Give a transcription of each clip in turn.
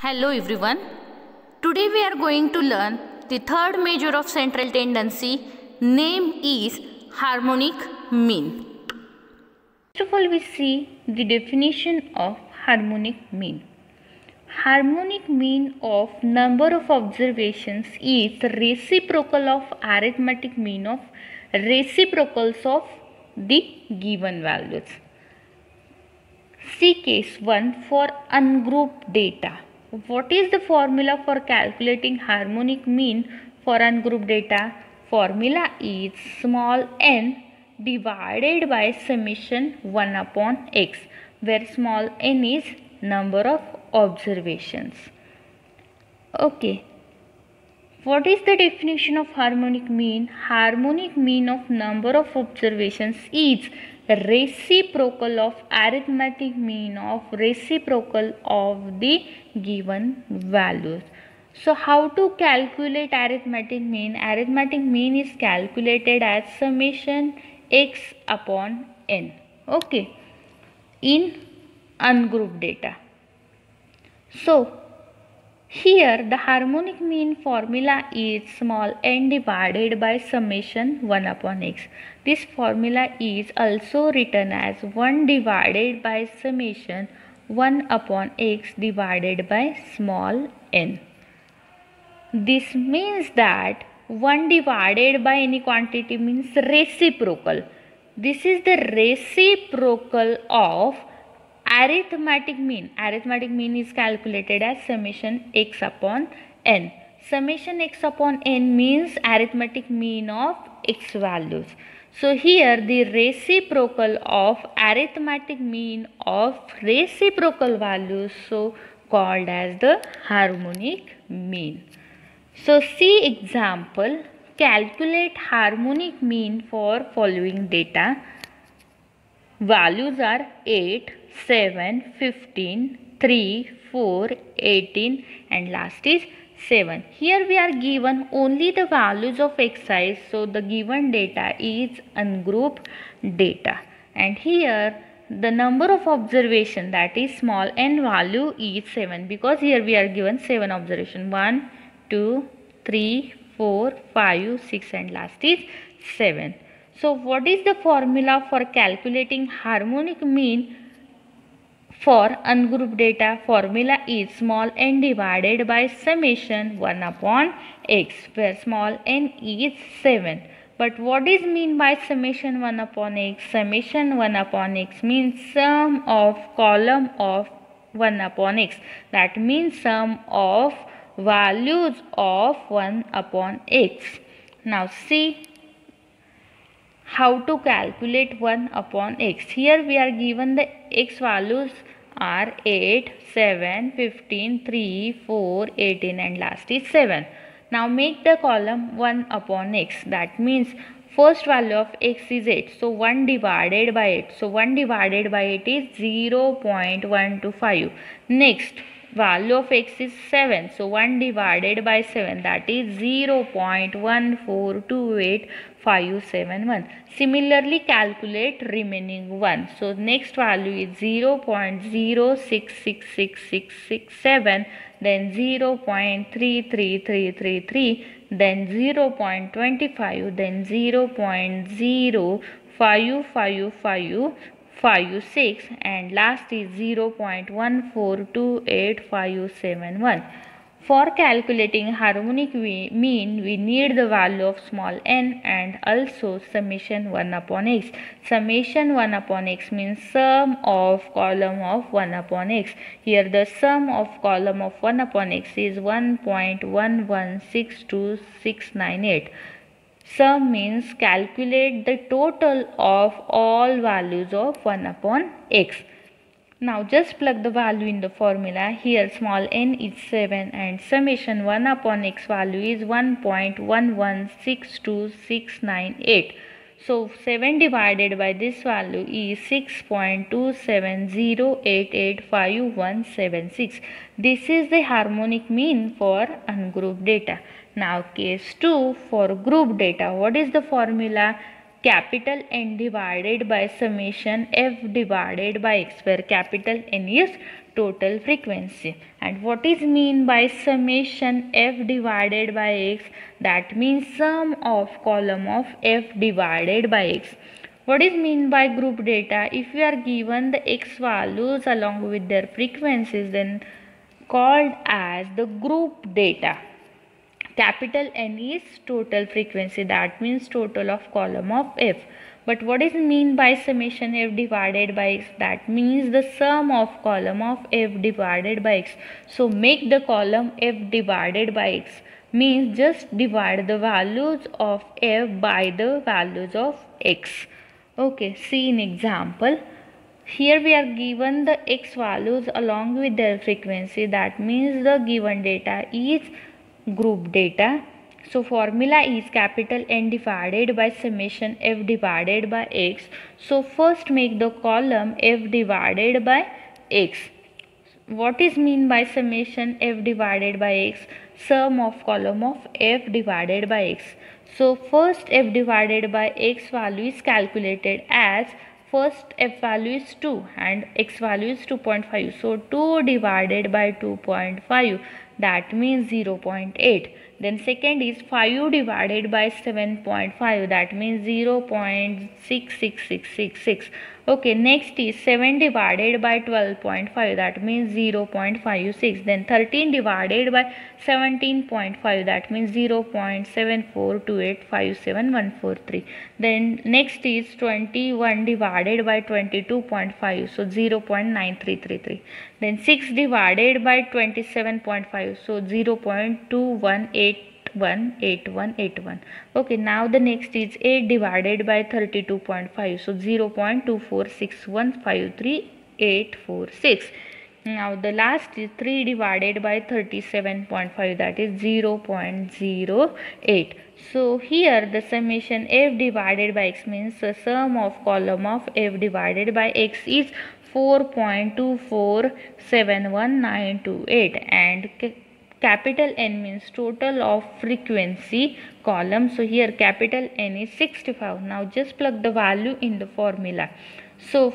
Hello everyone. Today we are going to learn the third measure of central tendency. Name is harmonic mean. First of all, we see the definition of harmonic mean. Harmonic mean of number of observations is reciprocal of arithmetic mean of reciprocals of the given values. See case 1 for ungrouped data. What is the formula for calculating harmonic mean for ungrouped data? Formula is small n divided by summation 1 upon x, where small n is number of observations. Okay. What is the definition of harmonic mean? Harmonic mean of number of observations is reciprocal of arithmetic mean of reciprocal of the given values. So how to calculate arithmetic mean? Arithmetic mean is calculated as summation x upon n. Okay. In ungrouped data. So here the harmonic mean formula is small n divided by summation 1 upon x. This formula is also written as 1 divided by summation 1 upon x divided by small n. This means that 1 divided by any quantity means reciprocal. This is the reciprocal of arithmetic mean. Arithmetic mean is calculated as summation x upon n. Summation x upon n means arithmetic mean of x values. So here the reciprocal of arithmetic mean of reciprocal values, so called as the harmonic mean. So see example. Calculate harmonic mean for following data. Values are 8, 7, 15, 3, 4, 18 and last is 7. Here we are given only the values of xi, so the given data is ungrouped data. And here the number of observation, that is small n value, is 7, because here we are given 7 observation. 1, 2, 3, 4, 5, 6 and last is 7. So what is the formula for calculating harmonic mean for ungrouped data? Formula is small n divided by summation 1 upon x, where small n is 7. But what is mean by summation 1 upon x? Summation 1 upon x means sum of column of 1 upon x. That means sum of values of 1 upon x. Now see how to calculate 1 upon x. Here we are given the x values are 8, 7, 15, 3, 4, 18 and last is 7. Now make the column 1 upon x. That means first value of x is 8. So 1 divided by 8. So 1 divided by 8 is 0.125. Next value of x is 7. So 1 divided by 7, that is 0.1428571. Similarly calculate remaining 1. So next value is 0.0666667, then 0.33333, then 0.25, then 0.055556 and last is 0.1428571. For calculating harmonic mean, we need the value of small n and also summation 1 upon x. Summation 1 upon x means sum of column of 1 upon x. Here the sum of column of 1 upon x is 1.1162698. Sum means calculate the total of all values of 1 upon x. Now just plug the value in the formula. Here small n is 7 and summation 1 upon x value is 1.1162698. So 7 divided by this value is 6.2708857176. This is the harmonic mean for ungrouped data. Now case 2 for grouped data. What is the formula? capital N divided by summation f divided by x, where capital N is total frequency. And what is mean by summation f divided by x? That means sum of column of f divided by x. What is mean by group data? If we are given the x values along with their frequencies, then called as the group data. Capital N is total frequency, that means total of column of f. But what is mean by summation f divided by x? That means the sum of column of f divided by x. So make the column f divided by x, means just divide the values of f by the values of x. Okay, see in example. Here we are given the x values along with their frequency, that means the given data is group data. So formula is capital N divided by summation f divided by x. So first make the column f divided by x. What is mean by summation f divided by x? Sum of column of f divided by x. So first f divided by x value is calculated as first f value is 2 and x value is 2.5. So 2 divided by 2.5, that means 0.8. Then second is 5 divided by 7.5, that means 0.66666. Okay, next is 7 divided by 12.5, that means 0.56. Then 13 divided by 17.5, that means 0.742857143. Then next is 21 divided by 22.5, so 0.9333. Then 6 divided by 27.5, so 0.21818181. Okay, now the next is 8 divided by 32.5, so 0.246153846. Now the last is 3 divided by 37.5, that is 0.08. So here the summation f divided by x means the sum of column of f divided by x is 4.2471928, and capital N means total of frequency column. So here capital N is 65. Now just plug the value in the formula. So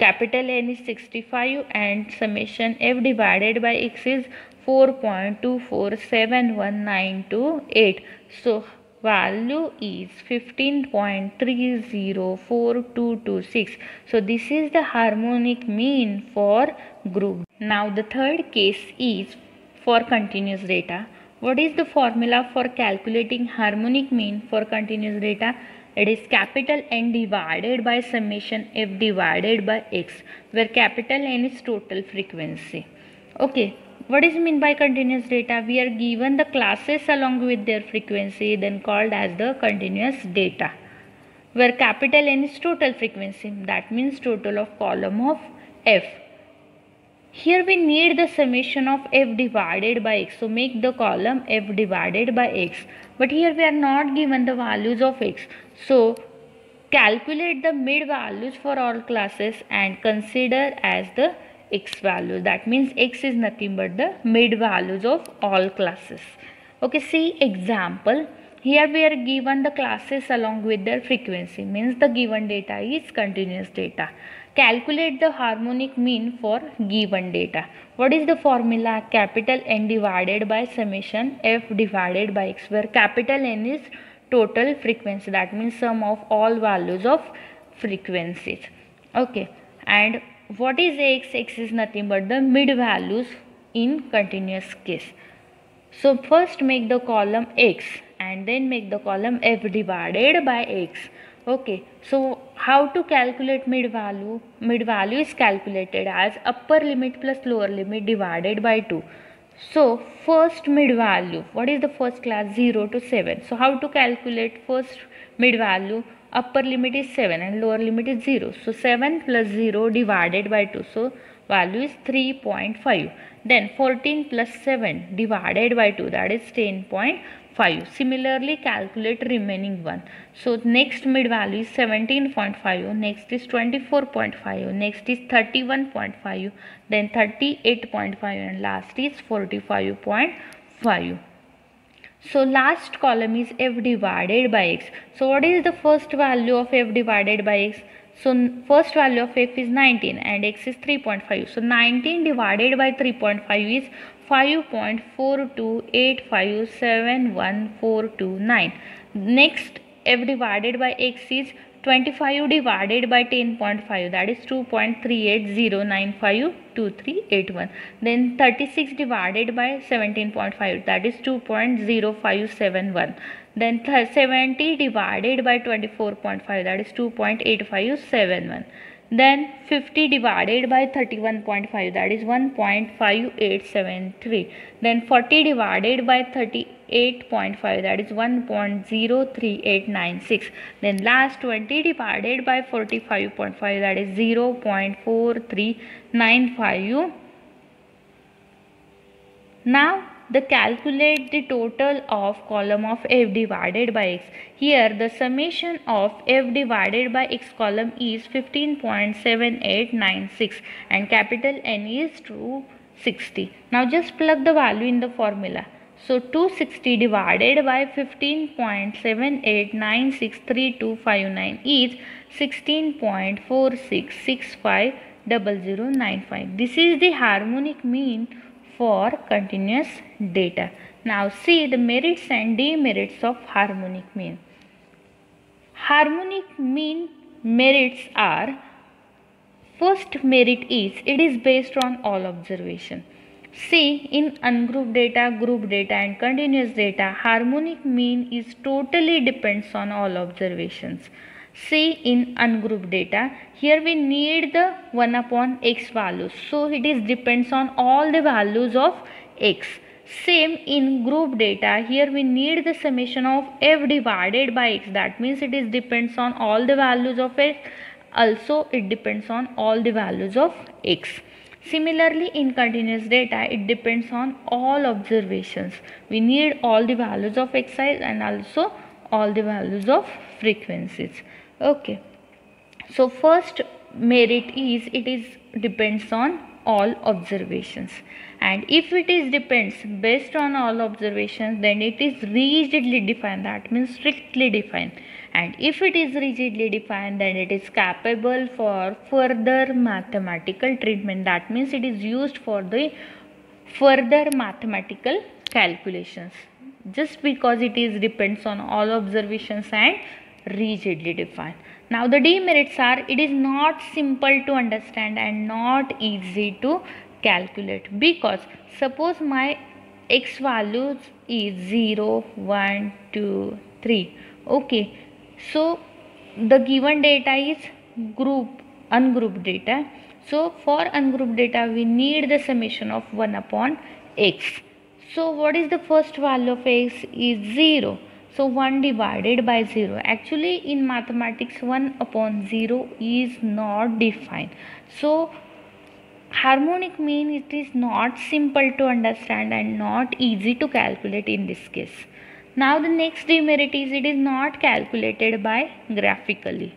capital N is 65 and summation f divided by x is 4.2471928. So value is 15.304226. So this is the harmonic mean for group. Now the third case is for continuous data. What is the formula for calculating harmonic mean for continuous data? It is capital N divided by summation f divided by x, where capital N is total frequency. Okay, what is mean by continuous data? We are given the classes along with their frequency, then called as the continuous data, where capital N is total frequency, that means total of column of f. Here we need the summation of f divided by x, so make the column f divided by x. But here we are not given the values of x, so calculate the mid values for all classes and consider as the x value. That means x is nothing but the mid values of all classes. Okay, see example. Here we are given the classes along with their frequency, means the given data is continuous data. Calculate the harmonic mean for given data. What is the formula? Capital N divided by summation f divided by x, where capital N is total frequency, that means sum of all values of frequencies. Okay, and what is x? X is nothing but the mid values in continuous case. So first make the column x and then make the column f divided by x. Okay, so how to calculate mid value? Mid value is calculated as upper limit plus lower limit divided by 2. So first mid value, what is the first class? 0 to 7. So how to calculate first mid value? Upper limit is 7 and lower limit is 0. So 7 plus 0 divided by 2. So value is 3.5. Then 14 plus 7 divided by 2, that is 10.5. Similarly calculate remaining one. So next mid value is 17.5, next is 24.5, next is 31.5, then 38.5 and last is 45.5. So last column is f divided by x. So what is the first value of f divided by x? So first value of x is 19 and x is 3.5. So 19 divided by 3.5 is 5.428571,429. Next, f divided by x is 25 divided by 10.5, that is 2.3809523881. Then 36 divided by 17.5, that is 2.0571. Then 70 divided by 24.5, that is 2.8571. Then 50 divided by 31.5, that is 1.5873. Then 40 divided by 38.5, that is 1.03896. Then last 20 divided by 45.5, that is 0.4395. Now calculate the total of column of f divided by x. Here the summation of f divided by x column is 15.7896 and capital N is 260. Now just plug the value in the formula. So 260 divided by 15.78963259 is 16.46650095. This is the harmonic mean for continuous data. Now see the merits and demerits of harmonic mean. Harmonic mean merits are: first merit is it is based on all observation. See, in ungrouped data, group data and continuous data, harmonic mean is totally depends on all observations. See, in ungrouped data, here we need the 1 upon x values. So it is depends on all the values of x. Same in group data, here we need the summation of f divided by x. That means it is depends on all the values of x. Also it depends on all the values of x. Similarly, in continuous data, it depends on all observations. We need all the values of xi and also all the values of frequencies. Okay. So first merit is it is depends on all observations, and if it is depends based on all observations, then it is rigidly defined, that means strictly defined. And if it is rigidly defined, then it is capable for further mathematical treatment, that means it is used for the further mathematical calculations, just because it is depends on all observations and rigidly defined. Now the demerits are it is not simple to understand and not easy to calculate, because suppose my x values is 0, 1, 2, 3. Okay, so the given data is ungrouped data. So for ungrouped data we need the summation of 1 upon x. So what is the first value of x is 0. So 1 divided by 0. Actually in mathematics 1 upon 0 is not defined. So harmonic mean it is not simple to understand and not easy to calculate in this case. Now the next demerit is it is not calculated by graphically.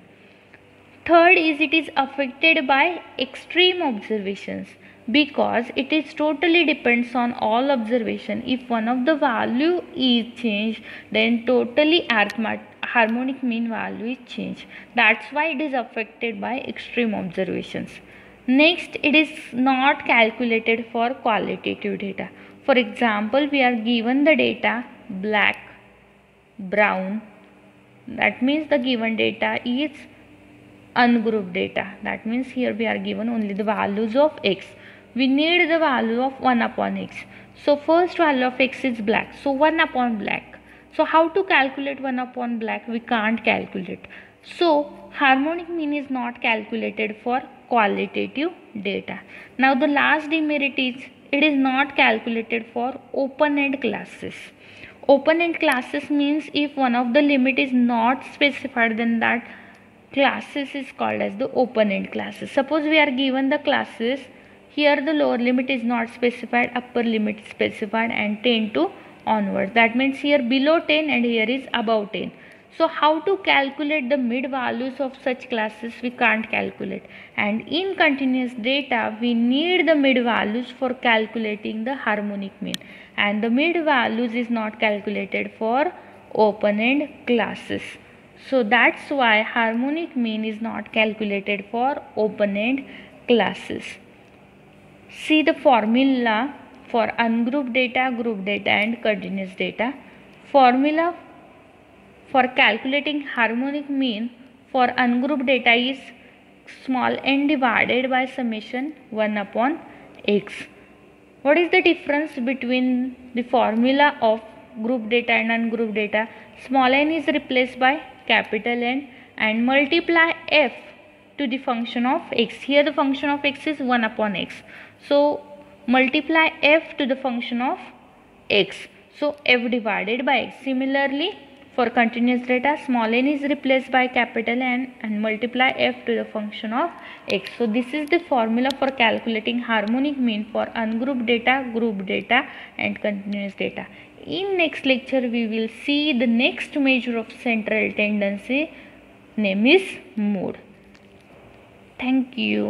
Third is it is affected by extreme observations, because it is totally depends on all observation. If one of the value is changed, then totally harmonic mean value is changed. That's why it is affected by extreme observations. Next, it is not calculated for qualitative data. For example, we are given the data black, brown. That means the given data is ungrouped data. That means here we are given only the values of x. We need the value of 1 upon x. So first value of x is black. So 1 upon black. So how to calculate 1 upon black? We can't calculate. So harmonic mean is not calculated for qualitative data. Now the last demerit is it is not calculated for open-end classes. Open-end classes means if one of the limit is not specified, then that classes is called as the open-end classes. Suppose we are given the classes, here the lower limit is not specified, upper limit is specified, and 10 to onwards. That means here below 10 and here is above 10. So how to calculate the mid values of such classes? We can't calculate. And in continuous data, we need the mid values for calculating the harmonic mean. And the mid values is not calculated for open-end classes. So that's why harmonic mean is not calculated for open-end classes. See the formula for ungrouped data, group data and continuous data. Formula for calculating harmonic mean for ungrouped data is small n divided by summation 1 upon x. What is the difference between the formula of group data and ungrouped data? Small n is replaced by capital N and multiply f to the function of x. Here the function of x is 1 upon x. So multiply f to the function of x. So f divided by x. Similarly, for continuous data, small n is replaced by capital N and multiply f to the function of x. So this is the formula for calculating harmonic mean for ungrouped data, group data and continuous data. In next lecture, we will see the next measure of central tendency, name is mode. Thank you.